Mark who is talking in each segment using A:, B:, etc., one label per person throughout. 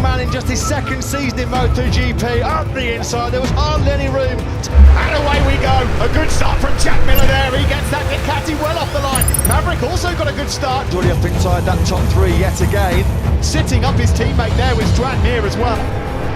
A: man in just his second season in MotoGP. Up the inside, there was hardly any room. And away we go. A good start from Jack Miller there. He gets that Ducati well off the line. Maverick also got a good start. Already up inside that top three yet again. Sitting up his teammate there with Stratton as well.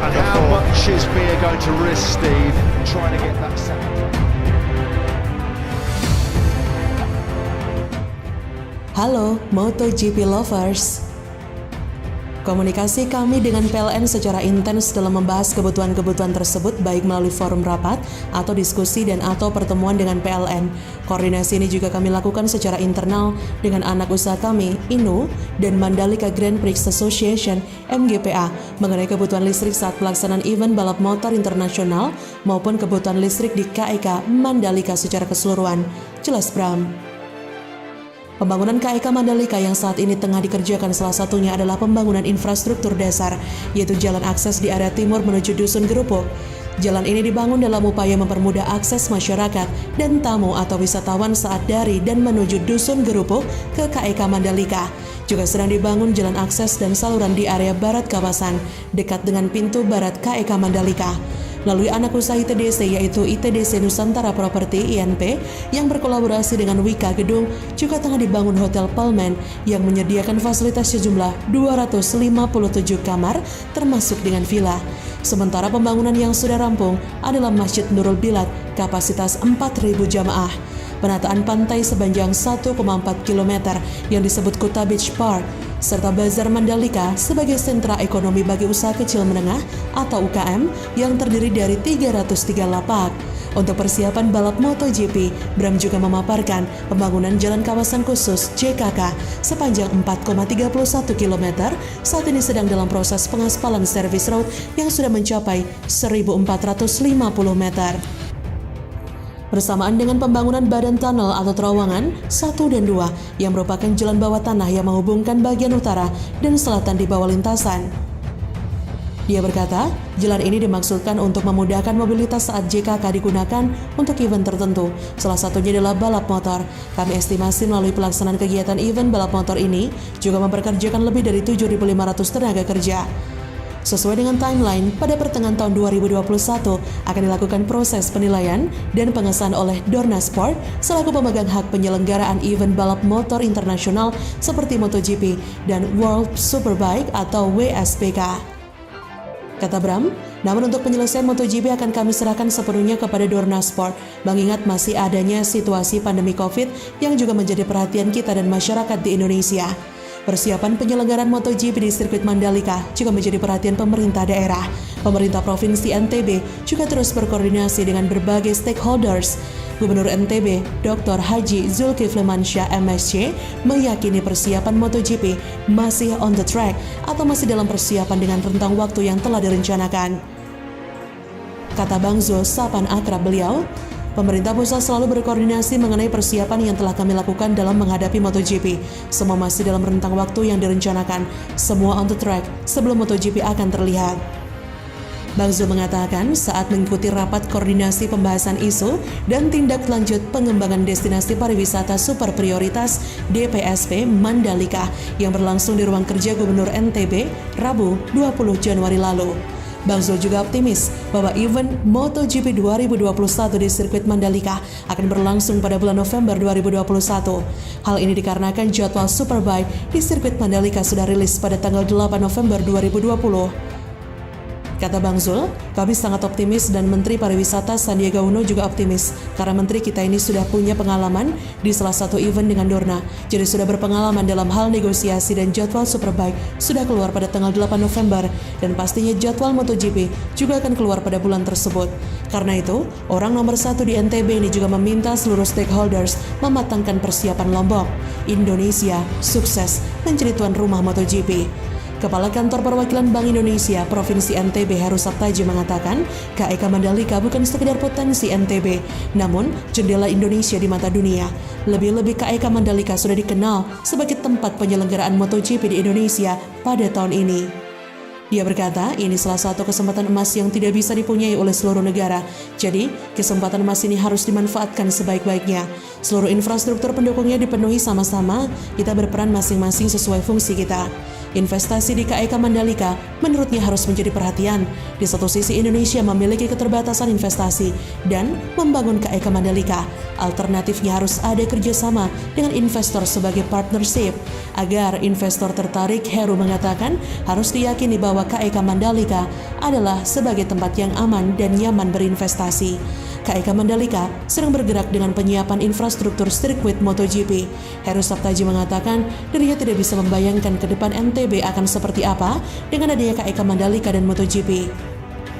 A: And how much is Mir going to risk, Steve, trying to get that second?
B: Halo MotoGP lovers. Komunikasi kami dengan PLN secara intens dalam membahas kebutuhan-kebutuhan tersebut baik melalui forum rapat atau diskusi dan atau pertemuan dengan PLN. Koordinasi ini juga kami lakukan secara internal dengan anak usaha kami, INU, dan Mandalika Grand Prix Association, MGPA, mengenai kebutuhan listrik saat pelaksanaan event balap motor internasional maupun kebutuhan listrik di KEK Mandalika secara keseluruhan. Jelas Bram. Pembangunan KEK Mandalika yang saat ini tengah dikerjakan salah satunya adalah pembangunan infrastruktur dasar, yaitu jalan akses di area timur menuju Dusun Gerupuk. Jalan ini dibangun dalam upaya mempermudah akses masyarakat dan tamu atau wisatawan saat dari dan menuju Dusun Gerupuk ke KEK Mandalika. Juga sedang dibangun jalan akses dan saluran di area barat kawasan, dekat dengan pintu barat KEK Mandalika. Melalui anak usaha ITDC yaitu ITDC Nusantara Property INP yang berkolaborasi dengan Wika Gedung, juga tengah dibangun Hotel Pullman yang menyediakan fasilitas sejumlah 257 kamar termasuk dengan villa. Sementara pembangunan yang sudah rampung adalah Masjid Nurul Bilad kapasitas 4.000 jamaah. Penataan pantai sepanjang 1,4 km yang disebut Kuta Beach Park, serta Bazar Mandalika sebagai sentra ekonomi bagi usaha kecil menengah atau UKM yang terdiri dari 303 lapak. Untuk persiapan balap MotoGP, Bram juga memaparkan pembangunan jalan kawasan khusus JKK sepanjang 4,31 km saat ini sedang dalam proses pengaspalan service road yang sudah mencapai 1.450 meter. Bersamaan dengan pembangunan badan tunnel atau terowongan 1 dan 2 yang merupakan jalan bawah tanah yang menghubungkan bagian utara dan selatan di bawah lintasan. Dia berkata, jalan ini dimaksudkan untuk memudahkan mobilitas saat JKK digunakan untuk event tertentu. Salah satunya adalah balap motor. Kami estimasi melalui pelaksanaan kegiatan event balap motor ini juga memperkerjakan lebih dari 7.500 tenaga kerja. Sesuai dengan timeline, pada pertengahan tahun 2021 akan dilakukan proses penilaian dan pengesahan oleh Dorna Sport selaku pemegang hak penyelenggaraan event balap motor internasional seperti MotoGP dan World Superbike atau WSBK. Kata Bram, namun untuk penyelesaian MotoGP akan kami serahkan sepenuhnya kepada Dorna Sport, mengingat masih adanya situasi pandemi COVID yang juga menjadi perhatian kita dan masyarakat di Indonesia. Persiapan penyelenggaraan MotoGP di sirkuit Mandalika juga menjadi perhatian pemerintah daerah. Pemerintah Provinsi NTB juga terus berkoordinasi dengan berbagai stakeholders. Gubernur NTB, Dr. Haji Zulkifli Mansyah MSC, meyakini persiapan MotoGP masih on the track atau masih dalam persiapan dengan rentang waktu yang telah direncanakan. Kata Bang Zul, sapan akrab beliau, pemerintah pusat selalu berkoordinasi mengenai persiapan yang telah kami lakukan dalam menghadapi MotoGP. Semua masih dalam rentang waktu yang direncanakan. Semua on the track sebelum MotoGP akan terlihat. Bang Zul mengatakan saat mengikuti rapat koordinasi pembahasan isu dan tindak lanjut pengembangan destinasi pariwisata super prioritas DPSP Mandalika yang berlangsung di ruang kerja Gubernur NTB Rabu 20 Januari lalu. Bang Zul juga optimis bahwa event MotoGP 2021 di sirkuit Mandalika akan berlangsung pada bulan November 2021. Hal ini dikarenakan jadwal Superbike di sirkuit Mandalika sudah rilis pada tanggal 8 November 2020. Kata Bang Zul, kami sangat optimis dan Menteri Pariwisata Sandiaga Uno juga optimis karena Menteri kita ini sudah punya pengalaman di salah satu event dengan Dorna. Jadi sudah berpengalaman dalam hal negosiasi dan jadwal Superbike sudah keluar pada tanggal 8 November dan pastinya jadwal MotoGP juga akan keluar pada bulan tersebut. Karena itu, orang nomor 1 di NTB ini juga meminta seluruh stakeholders mematangkan persiapan Lombok. Indonesia sukses menjadi tuan rumah MotoGP. Kepala Kantor Perwakilan Bank Indonesia Provinsi NTB Heru Saptaji mengatakan KEK Mandalika bukan sekedar potensi NTB, namun jendela Indonesia di mata dunia. Lebih-lebih KEK Mandalika sudah dikenal sebagai tempat penyelenggaraan MotoGP di Indonesia pada tahun ini. Dia berkata, ini salah satu kesempatan emas yang tidak bisa dipunyai oleh seluruh negara. Jadi, kesempatan emas ini harus dimanfaatkan sebaik-baiknya. Seluruh infrastruktur pendukungnya dipenuhi sama-sama, kita berperan masing-masing sesuai fungsi kita. Investasi di KEK Mandalika menurutnya harus menjadi perhatian. Di satu sisi Indonesia memiliki keterbatasan investasi dan membangun KEK Mandalika. Alternatifnya harus ada kerjasama dengan investor sebagai partnership. Agar investor tertarik, Heru mengatakan harus diyakini bahwa KEK Mandalika adalah sebagai tempat yang aman dan nyaman berinvestasi. KEK Mandalika sedang bergerak dengan penyiapan infrastruktur sirkuit MotoGP. Heru Saptaji mengatakan dirinya tidak bisa membayangkan ke depan NTB akan seperti apa dengan adanya KEK Mandalika dan MotoGP.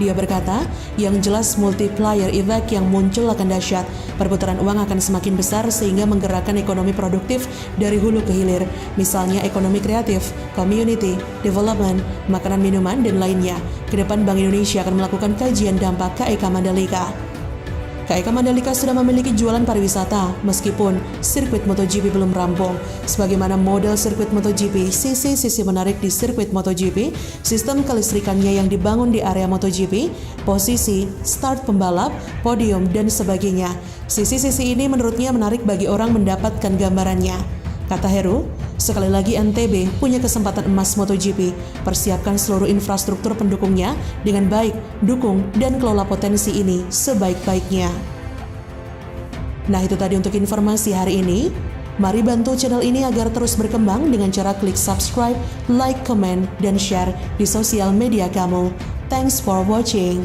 B: Dia berkata, yang jelas multiplier effect yang muncul akan dahsyat. Perputaran uang akan semakin besar sehingga menggerakkan ekonomi produktif dari hulu ke hilir. Misalnya ekonomi kreatif, community, development, makanan minuman, dan lainnya. Kedepan Bank Indonesia akan melakukan kajian dampak KEK Mandalika. KEK Mandalika sudah memiliki jualan pariwisata, meskipun sirkuit MotoGP belum rampung. Sebagaimana model sirkuit MotoGP, sisi-sisi menarik di sirkuit MotoGP, sistem kelistrikannya yang dibangun di area MotoGP, posisi, start pembalap, podium, dan sebagainya. Sisi-sisi ini menurutnya menarik bagi orang mendapatkan gambarannya. Kata Heru, sekali lagi NTB punya kesempatan emas MotoGP. Persiapkan seluruh infrastruktur pendukungnya dengan baik, dukung dan kelola potensi ini sebaik-baiknya. Nah, itu tadi untuk informasi hari ini. Mari bantu channel ini agar terus berkembang dengan cara klik subscribe, like, comment, dan share di sosial media kamu. Thanks for watching.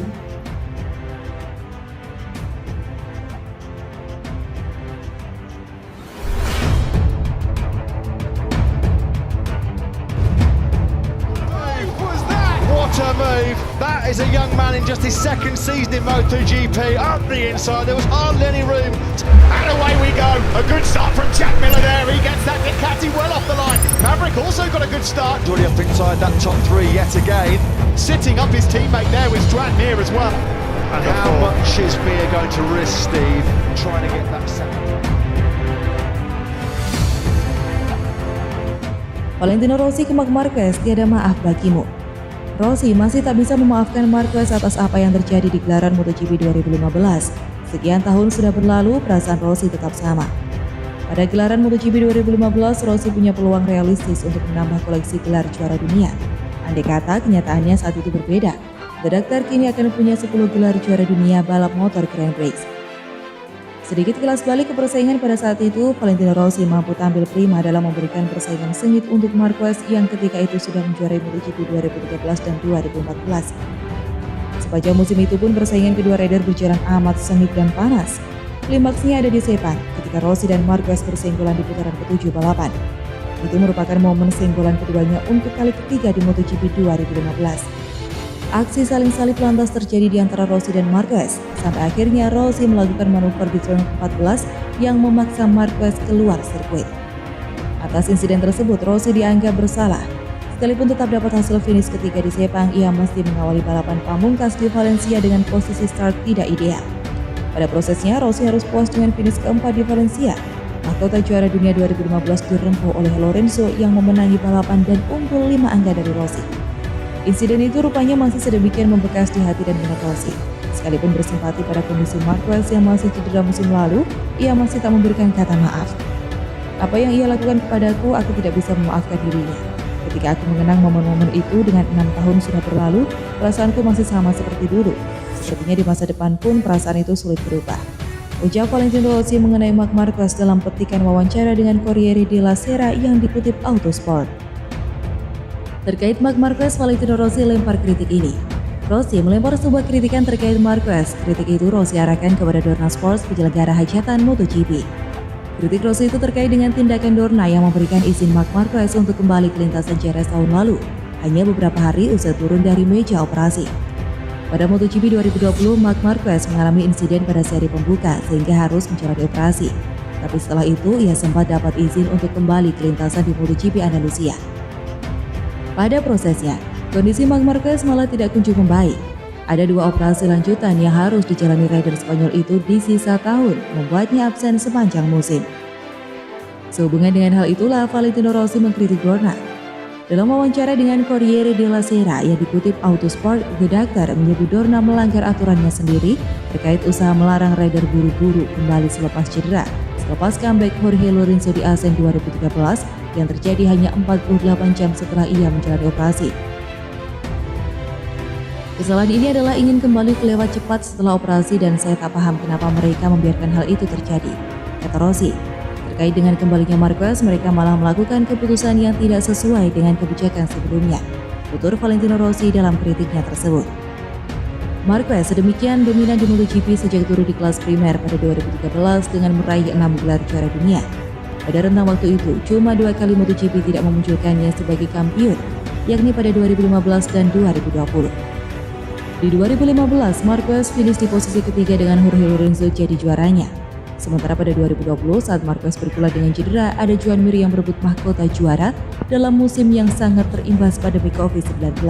A: What a move. That is a young man in just his second season in MotoGP. Up the inside, there was hardly any room. And away we go. A good start from Jack Miller there. He gets that Ducati well off the line. Maverick also got a good start.
C: Already up inside that top three yet again.
A: Sitting up his teammate there with Strat Mir as well.
C: And how much is Mir going to risk, Steve, trying to get that second?
D: Valentino Rossi ke Marc Marquez, tiada maaf bagimu. Rossi masih tak bisa memaafkan Marquez atas apa yang terjadi di gelaran MotoGP 2015. Sekian tahun sudah berlalu, perasaan Rossi tetap sama. Pada gelaran MotoGP 2015, Rossi punya peluang realistis untuk menambah koleksi gelar juara dunia. Andai kata kenyataannya saat itu berbeda, The Doctor kini akan punya 10 gelar juara dunia balap motor Grand Prix. Sedikit kilas balik ke persaingan pada saat itu, Valentino Rossi mampu tampil prima dalam memberikan persaingan sengit untuk Marquez yang ketika itu sudah menjuarai MotoGP 2013 dan 2014. Sepanjang musim itu pun persaingan kedua rider berjalan amat sengit dan panas. Klimaksnya ada di Sepang ketika Rossi dan Marquez bersenggolan di putaran ke-7 balapan. Itu merupakan momen senggolan keduanya untuk kali ketiga di MotoGP 2015. Aksi saling salip lantas terjadi di antara Rossi dan Marquez, sampai akhirnya Rossi melakukan manuver di turn 14 yang memaksa Marquez keluar sirkuit. Atas insiden tersebut, Rossi dianggap bersalah. Sekalipun tetap dapat hasil finish ketiga di Sepang, ia mesti mengawali balapan pamungkas di Valencia dengan posisi start tidak ideal. Pada prosesnya, Rossi harus puas dengan finish keempat di Valencia. Mahkota juara dunia 2015 dirempuh oleh Lorenzo yang memenangi balapan dan unggul 5 angka dari Rossi. Insiden itu rupanya masih sedemikian membekas di hati dan benak Rossi. Sekalipun bersimpati pada kondisi Marquez yang masih cedera musim lalu, ia masih tak memberikan kata maaf. Apa yang ia lakukan kepadaku, aku tidak bisa memaafkan dirinya. Ketika aku mengenang momen-momen itu dengan 6 tahun sudah berlalu, perasaanku masih sama seperti dulu. Sepertinya di masa depan pun perasaan itu sulit berubah. Ujar Valentino Rossi mengenai Marc Marquez dalam petikan wawancara dengan Corriere della Sera yang dikutip Autosport. Terkait Marc Marquez, Valentino Rossi lempar kritik ini. Rossi melempar sebuah kritikan terkait Marquez. Kritik itu Rossi arahkan kepada Dorna Sports, penyelenggara hajatan MotoGP. Kritik Rossi itu terkait dengan tindakan Dorna yang memberikan izin Marc Marquez untuk kembali ke lintasan CRS tahun lalu, hanya beberapa hari usai turun dari meja operasi. Pada MotoGP 2020, Marc Marquez mengalami insiden pada seri pembuka sehingga harus menjalani operasi. Tapi setelah itu, ia sempat dapat izin untuk kembali ke lintasan di MotoGP Andalusia. Pada prosesnya, kondisi Marc Marquez malah tidak kunjung membaik. Ada 2 operasi lanjutan yang harus dijalani rider Spanyol itu di sisa tahun, membuatnya absen sepanjang musim. Sehubungan dengan hal itulah, Valentino Rossi mengkritik Dorna. Dalam wawancara dengan Corriere della Sera yang dikutip Autosport, The Doctor menyebut Dorna melanggar aturannya sendiri terkait usaha melarang rider buru-buru kembali selepas cedera. Selepas comeback Jorge Lorenzo di Asen 2013, yang terjadi hanya 48 jam setelah ia menjalani operasi. Kesalahan ini adalah ingin kembali kelewat cepat setelah operasi dan saya tak paham kenapa mereka membiarkan hal itu terjadi, kata Rossi. Terkait dengan kembalinya Marquez, mereka malah melakukan keputusan yang tidak sesuai dengan kebijakan sebelumnya, tutur Valentino Rossi dalam kritiknya tersebut. Marquez sedemikian dominan di MotoGP sejak turun di kelas primer pada 2013 dengan meraih 6 gelar juara dunia. Pada rentang waktu itu, cuma 2 kali MotoGP tidak memunculkannya sebagai kampiun, yakni pada 2015 dan 2020. Di 2015, Marquez finish di posisi ketiga dengan Jorge Lorenzo jadi juaranya. Sementara pada 2020 saat Marquez bergulat dengan cedera, ada Joan Mir yang berebut mahkota juara dalam musim yang sangat terimbas pandemi COVID-19.